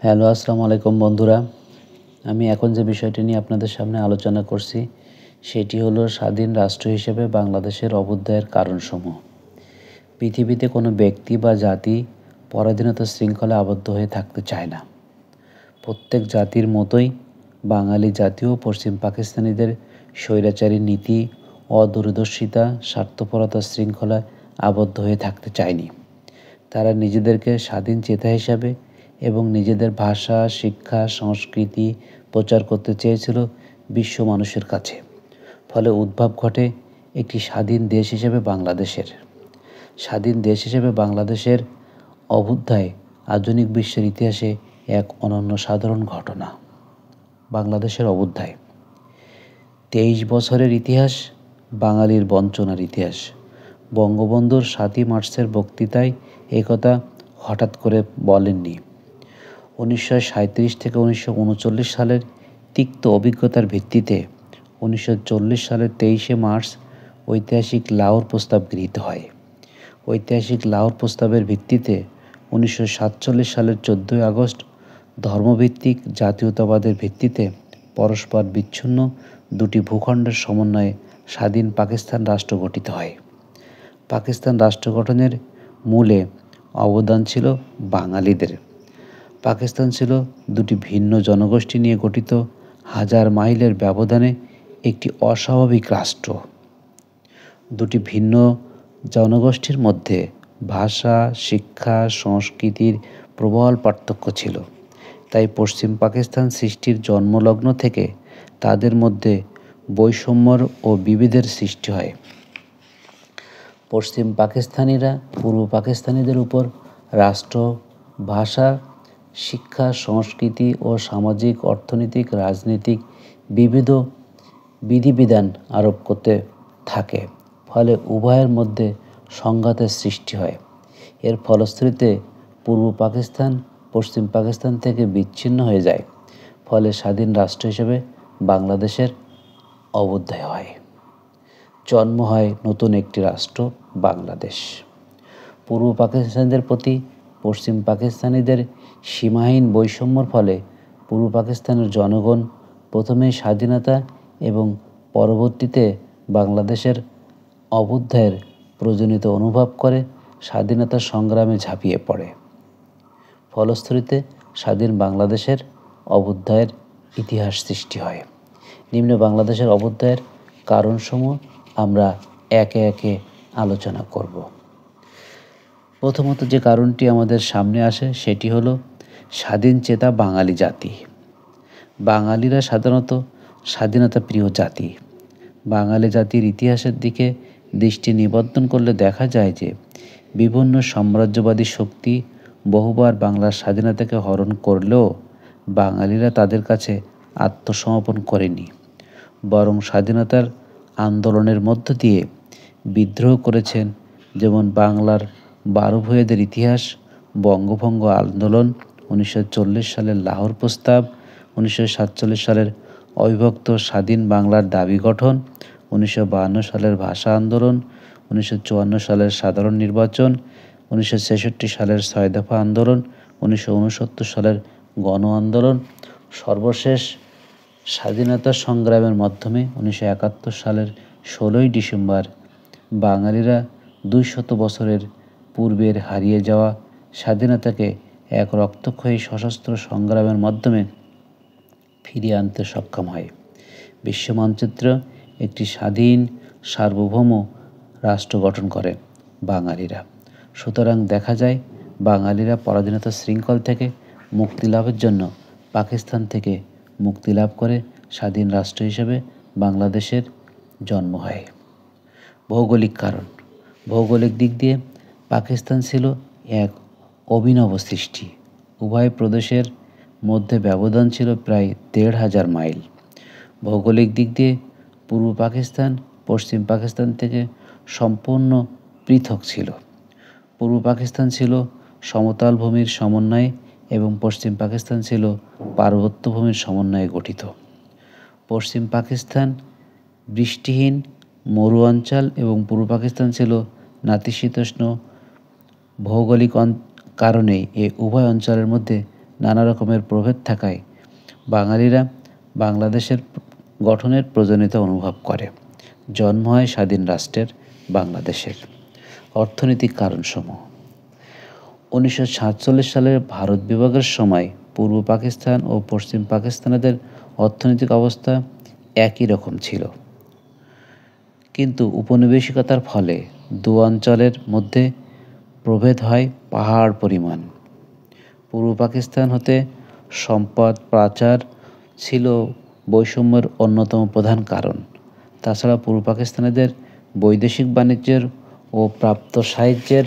Hello, আসসালামু আলাইকুম বন্ধুরা। আমি এখন যে বিষয়টি নিয়ে আপনাদের সামনে আলোচনা করছি সেটি হলো স্বাধীন রাষ্ট্র হিসেবে বাংলাদেশের অভ্যুদয়ের কারণসমূহ। পৃথিবীতে কোনো ব্যক্তি বা জাতি পরাধীনতার শৃঙ্খলে আবদ্ধ হয়ে থাকতে চায় না। প্রত্যেক জাতির মতোই বাঙালি জাতিও পশ্চিম পাকিস্তানিদের স্বৈরাচারী নীতি, অদূরদর্শিতা, স্বার্থপরতার শৃঙ্খলায় আবদ্ধ হয়ে থাকতে চায়নি। তারা নিজেদেরকে স্বাধীন চেতা হিসাবে এবং নিজেদের ভাষা, শিক্ষা, সংস্কৃতি প্রচার করতে চেয়েছিল বিশ্ব মানুষের কাছে। ফলে উদ্ভব ঘটে একটি স্বাধীন দেশ হিসেবে বাংলাদেশের। স্বাধীন দেশ হিসেবে বাংলাদেশের অভ্যুদয় আধুনিক বিশ্বের ইতিহাসে এক অনন্য সাধারণ ঘটনা। বাংলাদেশের অভ্যুদয় 23 বছরের ইতিহাস, বাঙালির বঞ্চনার ইতিহাস। বঙ্গবন্ধুর 7ই মার্চের বক্তৃতায় একথা হঠাৎ করে বলেননি। 1937 থেকে 1939 সালের তিক্ত অভিজ্ঞতার ভিত্তিতে 1940 সালের 23শে মার্চ ঐতিহাসিক লাহোর প্রস্তাব গৃহীত হয়। ঐতিহাসিক লাহোর প্রস্তাবের ভিত্তিতে 1947 সালের 14ই আগস্ট ধর্মভিত্তিক জাতীয়তাবাদের ভিত্তিতে পরস্পর বিচ্ছিন্ন দুটি ভূখণ্ডের সমন্বয়ে স্বাধীন পাকিস্তান রাষ্ট্র গঠিত হয়। পাকিস্তান রাষ্ট্র গঠনের মূলে অবদান ছিল বাঙালিদের। পাকিস্তান ছিল দুটি ভিন্ন জনগোষ্ঠী নিয়ে গঠিত হাজার মাইলের ব্যবধানে একটি অস্বাভাবিক রাষ্ট্র। দুটি ভিন্ন জনগোষ্ঠীর মধ্যে ভাষা, শিক্ষা, সংস্কৃতির প্রবল পার্থক্য ছিল। তাই পশ্চিম পাকিস্তান সৃষ্টির জন্মলগ্ন থেকে তাদের মধ্যে বৈষম্যর ও বিভেদের সৃষ্টি হয়। পশ্চিম পাকিস্তানিরা পূর্ব পাকিস্তানিদের উপর রাষ্ট্র, ভাষা, শিক্ষা, সংস্কৃতি ও সামাজিক, অর্থনৈতিক, রাজনৈতিক বিবিধ বিধিবিধান আরোপ করতে থাকে। ফলে উভয়ের মধ্যে সংঘাতের সৃষ্টি হয়। এর ফলশ্রুতিতে পূর্ব পাকিস্তান পশ্চিম পাকিস্তান থেকে বিচ্ছিন্ন হয়ে যায়। ফলে স্বাধীন রাষ্ট্র হিসেবে বাংলাদেশের অভ্যুদয় হয়। জন্ম হয় নতুন একটি রাষ্ট্র বাংলাদেশ। পূর্ব পাকিস্তানিদের প্রতি পশ্চিম পাকিস্তানিদের সীমাহীন বৈষম্যর ফলে পূর্ব পাকিস্তানের জনগণ প্রথমে স্বাধীনতা এবং পরবর্তীতে বাংলাদেশের অভ্যুদয়ের প্রয়োজনীয়তা অনুভব করে স্বাধীনতা সংগ্রামে ঝাঁপিয়ে পড়ে। ফলশ্রুতিতে স্বাধীন বাংলাদেশের অভ্যুদয়ের ইতিহাস সৃষ্টি হয়। নিম্নে বাংলাদেশের অভ্যুদয়ের কারণসমূহ আমরা একে একে আলোচনা করব। প্রথমত যে কারণটি আমাদের সামনে আসে সেটি হলো স্বাধীন চেতা বাঙালি জাতি। বাঙালিরা সাধারণত স্বাধীনতা প্রিয় জাতি। বাঙালি জাতির ইতিহাসের দিকে দৃষ্টি নিবদ্ধন করলে দেখা যায় যে বিভিন্ন সাম্রাজ্যবাদী শক্তি বহুবার বাংলার স্বাধীনতাকে হরণ করলেও বাঙালিরা তাদের কাছে আত্মসমর্পণ করেনি, বরং স্বাধীনতার আন্দোলনের মধ্য দিয়ে বিদ্রোহ করেছেন। যেমন বাংলার 12 ভূঁইয়াদের ইতিহাস, বঙ্গভঙ্গ আন্দোলন, 1940 সালের লাহোর প্রস্তাব, 1947 সালের অবিভক্ত স্বাধীন বাংলার দাবি গঠন, 1952 সালের ভাষা আন্দোলন, 1954 সালের সাধারণ নির্বাচন, 1966 সালের 6 দফা আন্দোলন, 1969 সালের গণ আন্দোলন, সর্বশেষ স্বাধীনতা সংগ্রামের মাধ্যমে 1971 সালের 16ই ডিসেম্বর বাঙালিরা 200 বছরের পূর্বের হারিয়ে যাওয়া স্বাধীনতাকে এক রক্তক্ষয়ী সশস্ত্র সংগ্রামের মাধ্যমে ফিরিয়ে আনতে সক্ষম হয়। বিশ্ব মানচিত্র একটি স্বাধীন সার্বভৌম রাষ্ট্র গঠন করে বাঙালিরা। সুতরাং দেখা যায় বাঙালিরা পরাধীনতার শৃঙ্খল থেকে মুক্তি লাভের জন্য পাকিস্তান থেকে মুক্তি লাভ করে স্বাধীন রাষ্ট্র হিসেবে বাংলাদেশের জন্ম হয়। ভৌগোলিক কারণ। ভৌগোলিক দিক দিয়ে পাকিস্তান ছিল এক অভিনব সৃষ্টি। উভয় প্রদেশের মধ্যে ব্যবধান ছিল প্রায় 1500 মাইল। ভৌগোলিক দিক দিয়ে পূর্ব পাকিস্তান পশ্চিম পাকিস্তান থেকে সম্পূর্ণ পৃথক ছিল। পূর্ব পাকিস্তান ছিল সমতল ভূমির সমন্বয়ে এবং পশ্চিম পাকিস্তান ছিল পার্বত্য ভূমির সমন্বয়ে গঠিত। পশ্চিম পাকিস্তান বৃষ্টিহীন মরু অঞ্চল এবং পূর্ব পাকিস্তান ছিল নাতিশীতোষ্ণ। ভৌগোলিক কারণে এই উভয় অঞ্চলের মধ্যে নানা রকমের প্রভেদ থাকায় বাঙালিরা বাংলাদেশের গঠনের প্রয়োজনীয়তা অনুভব করে। জন্ম হয় স্বাধীন রাষ্ট্রের বাংলাদেশের। অর্থনৈতিক কারণসমূহ: 1947 সালের ভারত বিভাগের সময় পূর্ব পাকিস্তান ও পশ্চিম পাকিস্তানিদের অর্থনৈতিক অবস্থা একই রকম ছিল, কিন্তু উপনিবেশিকতার ফলে দু অঞ্চলের মধ্যে প্রভেদ হয় পাহাড় পরিমাণ। পূর্ব পাকিস্তান হতে সম্পদ পাচার ছিল বৈষম্যের অন্যতম প্রধান কারণ। তাছাড়া পূর্ব পাকিস্তানিদের বৈদেশিক বাণিজ্যের ও প্রাপ্ত সাহায্যের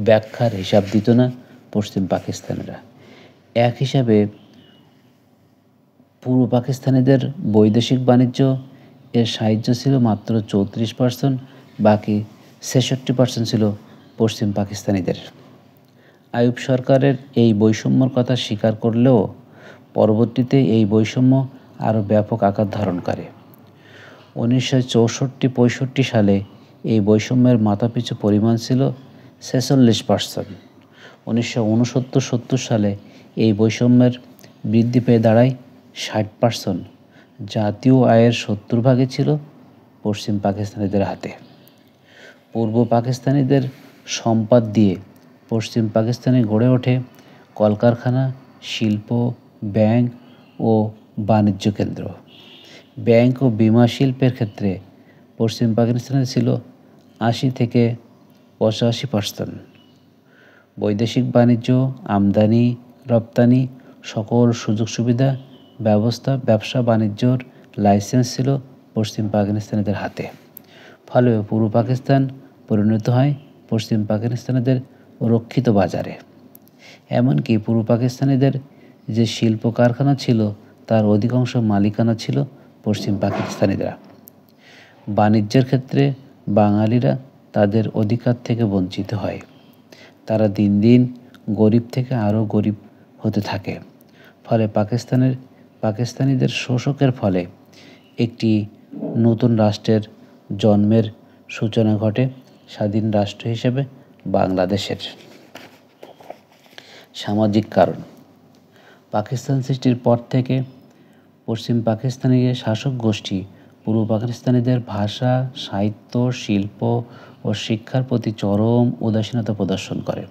ব্যাখ্যার হিসাব দিত না পশ্চিম পাকিস্তানিরা। এক হিসাবে পূর্ব পাকিস্তানিদের বৈদেশিক বাণিজ্য এর সাহায্য ছিল মাত্র 34%, বাকি 66% ছিল পশ্চিম পাকিস্তানিদের। আইয়ুব সরকারের এই বৈষম্যর কথা স্বীকার করলেও পরবর্তীতে এই বৈষম্য আরও ব্যাপক আকার ধারণ করে। 1964-65 সালে এই বৈষম্যের মাথাপিছু পরিমাণ ছিল 46%। 1969-70 সালে এই বৈষম্যের বৃদ্ধি পেয়ে দাঁড়ায় 60%। জাতীয় আয়ের 70% ছিল পশ্চিম পাকিস্তানিদের হাতে। পূর্ব পাকিস্তানিদের সম্পদ দিয়ে পশ্চিম পাকিস্তানে গড়ে ওঠে কলকারখানা, শিল্প, ব্যাংক ও বাণিজ্য কেন্দ্র। ব্যাংক ও বিমা শিল্পের ক্ষেত্রে পশ্চিম পাকিস্তানে ছিল 80-85%। বৈদেশিক বাণিজ্য, আমদানি রপ্তানি, সকল সুযোগ সুবিধা ব্যবসা বাণিজ্যর লাইসেন্স ছিল পশ্চিম পাকিস্তানিদের হাতে। ফলে পূর্ব পাকিস্তান পরিণত হয় পশ্চিম পাকিস্তানিদের রক্ষিত বাজারে। এমনকি পূর্ব পাকিস্তানিদের যে শিল্প কারখানা ছিল তার অধিকাংশ মালিকানা ছিল পশ্চিম পাকিস্তানিরা। বাণিজ্যের ক্ষেত্রে বাঙালিরা তাদের অধিকার থেকে বঞ্চিত হয়। তারা দিন দিন গরিব থেকে আরও গরিব হতে থাকে। ফলে পাকিস্তানিদের শোষণের ফলে একটি নতুন রাষ্ট্রের জন্মের সূচনা ঘটে স্বাধীন রাষ্ট্র হিসেবে বাংলাদেশের। সামাজিক কারণ: পাকিস্তান সৃষ্টির পর থেকে পশ্চিম পাকিস্তানি শাসক গোষ্ঠী পূর্ব পাকিস্তানিদের ভাষা, সাহিত্য, শিল্প ও শিক্ষার প্রতি চরম উদাসীনতা প্রদর্শন করে।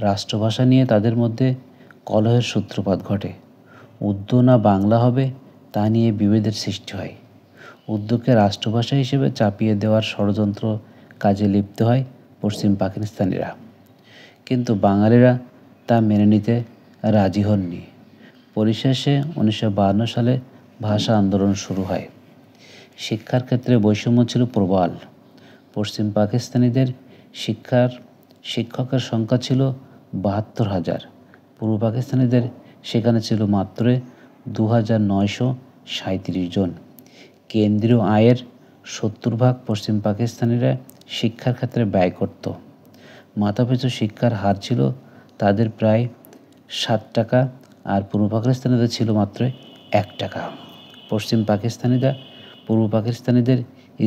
রাষ্ট্রভাষা নিয়ে তাদের মধ্যে কলহের সূত্রপাত ঘটে। উর্দু না বাংলা হবে তা নিয়ে বিভেদের সৃষ্টি হয়। উর্দুকে রাষ্ট্রভাষা হিসেবে চাপিয়ে দেওয়ার ষড়যন্ত্র কাজে লিপ্ত হয় পশ্চিম পাকিস্তানিরা, কিন্তু বাঙালিরা তা মেনে নিতে রাজি হননি। পরিশেষে 1952 সালে ভাষা আন্দোলন শুরু হয়। শিক্ষার ক্ষেত্রে বৈষম্য ছিল প্রবল। পশ্চিম পাকিস্তানিদের শিক্ষকের সংখ্যা ছিল 72,000। পূর্ব পাকিস্তানিদের সেখানে ছিল মাত্র 2,937 জন। কেন্দ্রীয় আয়ের 70% পশ্চিম পাকিস্তানিরা শিক্ষার ক্ষেত্রে ব্যয় করত। মাথাপিছু শিক্ষার হার ছিল তাদের প্রায় 7 টাকা, আর পূর্ব পাকিস্তানিদের ছিল মাত্র 1 টাকা। পূর্ব পাকিস্তানিদের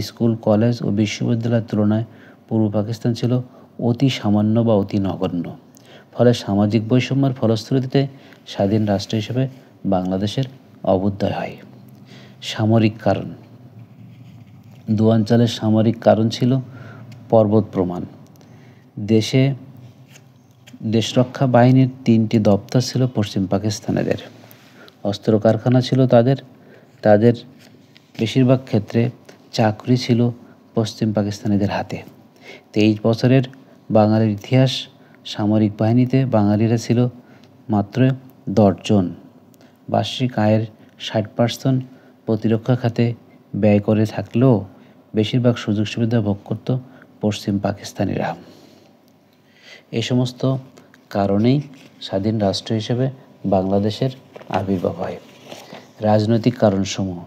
স্কুল, কলেজ ও বিশ্ববিদ্যালয়ের তুলনায় পূর্ব পাকিস্তান ছিল অতি সামান্য বা অতি নগণ্য। ফলে সামাজিক বৈষম্যের ফলশ্রুতিতে স্বাধীন রাষ্ট্র হিসেবে বাংলাদেশের অভ্যুদয় হয়। সামরিক কারণ: দু অঞ্চলের সামরিক কারণ ছিল পর্বত প্রমাণ। দেশরক্ষা বাহিনীর 3টি দপ্তর ছিল পশ্চিম পাকিস্তানিদের। অস্ত্র কারখানা ছিল তাদের বেশিরভাগ ক্ষেত্রে চাকরি ছিল পশ্চিম পাকিস্তানিদের হাতে। 23 বছরের বাঙালির ইতিহাস, সামরিক বাহিনীতে বাঙালিরা ছিল মাত্র 10 জন। বার্ষিক আয়ের 60% প্রতিরক্ষা খাতে ব্যয় করে থাকলেও বেশিরভাগ সুযোগ সুবিধা ভোগ করত পশ্চিম পাকিস্তানিরা। এই সমস্ত কারণেই স্বাধীন রাষ্ট্র হিসেবে বাংলাদেশের আবির্ভাব হয়। রাজনৈতিক কারণসমূহ: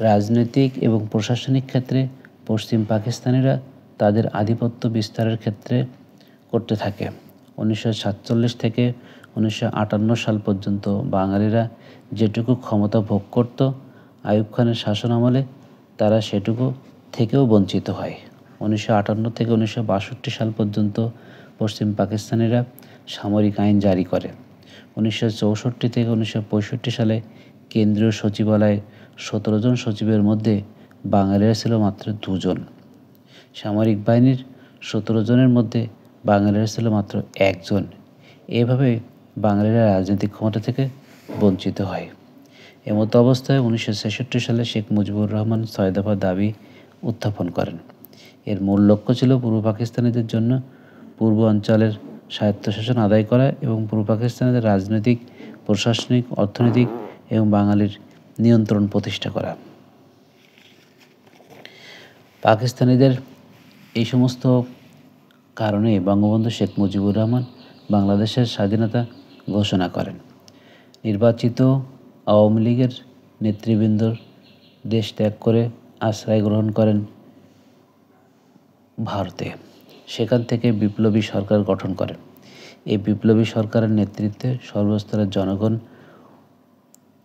রাজনৈতিক এবং প্রশাসনিক ক্ষেত্রে পশ্চিম পাকিস্তানিরা তাদের আধিপত্য বিস্তারের ক্ষেত্রে করতে থাকে। 1947 থেকে 1958 সাল পর্যন্ত বাঙালিরা যেটুকু ক্ষমতা ভোগ করত, আইয়ুব খানের শাসন আমলে তারা সেটুকু থেকেও বঞ্চিত হয়। 1958 থেকে 1962 সাল পর্যন্ত পশ্চিম পাকিস্তানিরা সামরিক আইন জারি করে। 1964 থেকে 1965 সালে কেন্দ্রীয় সচিবালয়ে 17 জন সচিবের মধ্যে বাঙালিরা ছিল মাত্র 2 জন। সামরিক বাহিনীর 17 জনের মধ্যে বাঙালিরা ছিল মাত্র 1 জন। এভাবে বাঙালিরা রাজনৈতিক ক্ষমতা থেকে বঞ্চিত হয়। এমতো অবস্থায় 1966 সালে শেখ মুজিবুর রহমান 6 দফা দাবি উত্থাপন করেন। এর মূল লক্ষ্য ছিল পূর্ব পাকিস্তানিদের জন্য পূর্ব অঞ্চলের স্বায়ত্তশাসন আদায় করা এবং পূর্ব পাকিস্তানিদের রাজনৈতিক, প্রশাসনিক, অর্থনৈতিক এবং বাঙালির নিয়ন্ত্রণ প্রতিষ্ঠা করা। পাকিস্তানিদের এই সমস্ত কারণে বঙ্গবন্ধু শেখ মুজিবুর রহমান বাংলাদেশের স্বাধীনতা ঘোষণা করেন। নির্বাচিত আওয়ামী লীগের নেতৃবৃন্দ দেশ ত্যাগ করে আশ্রয় গ্রহণ করেন ভারতে। সেখান থেকে বিপ্লবী সরকার গঠন করেন। এই বিপ্লবী সরকারের নেতৃত্বে সর্বস্তরের জনগণ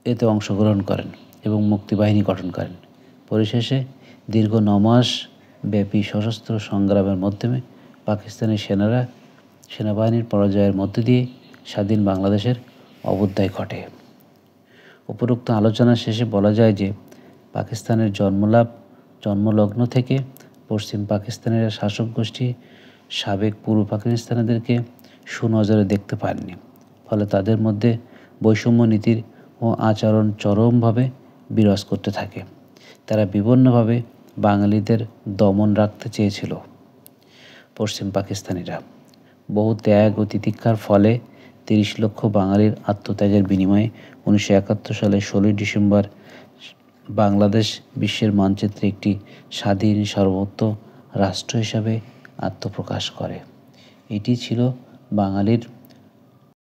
এতে অংশগ্রহণ করেন এবং মুক্তিবাহিনী গঠন করেন। পরিশেষে দীর্ঘ 9 মাস ব্যাপী সশস্ত্র সংগ্রামের মাধ্যমে পাকিস্তানি সেনাবাহিনীর পরাজয়ের মধ্য দিয়ে স্বাধীন বাংলাদেশের অভ্যুদয় ঘটে। উপরোক্ত আলোচনা শেষে বলা যায় যে পাকিস্তানের জন্মলগ্ন থেকে পশ্চিম পাকিস্তানের শাসক গোষ্ঠী সাবেক পূর্ব পাকিস্তানিদেরকে সুনজরে দেখতে পারেনি। ফলে তাদের মধ্যে বৈষম্য নীতির ও আচরণ চরমভাবে বিরাজ করতে থাকে। তারা বিভিন্নভাবে বাঙালিদের দমন রাখতে চেয়েছিল। পশ্চিম পাকিস্তানিরা বহু ত্যাগ ও তিতিক্ষার ফলে 30 লক্ষ বাঙালির আত্মত্যাগের বিনিময়ে 1971 সালের 16 ডিসেম্বর বাংলাদেশ বিশ্বের মানচিত্রে একটি স্বাধীন সার্বভৌম রাষ্ট্র হিসাবে আত্মপ্রকাশ করে। এটি ছিল বাঙালির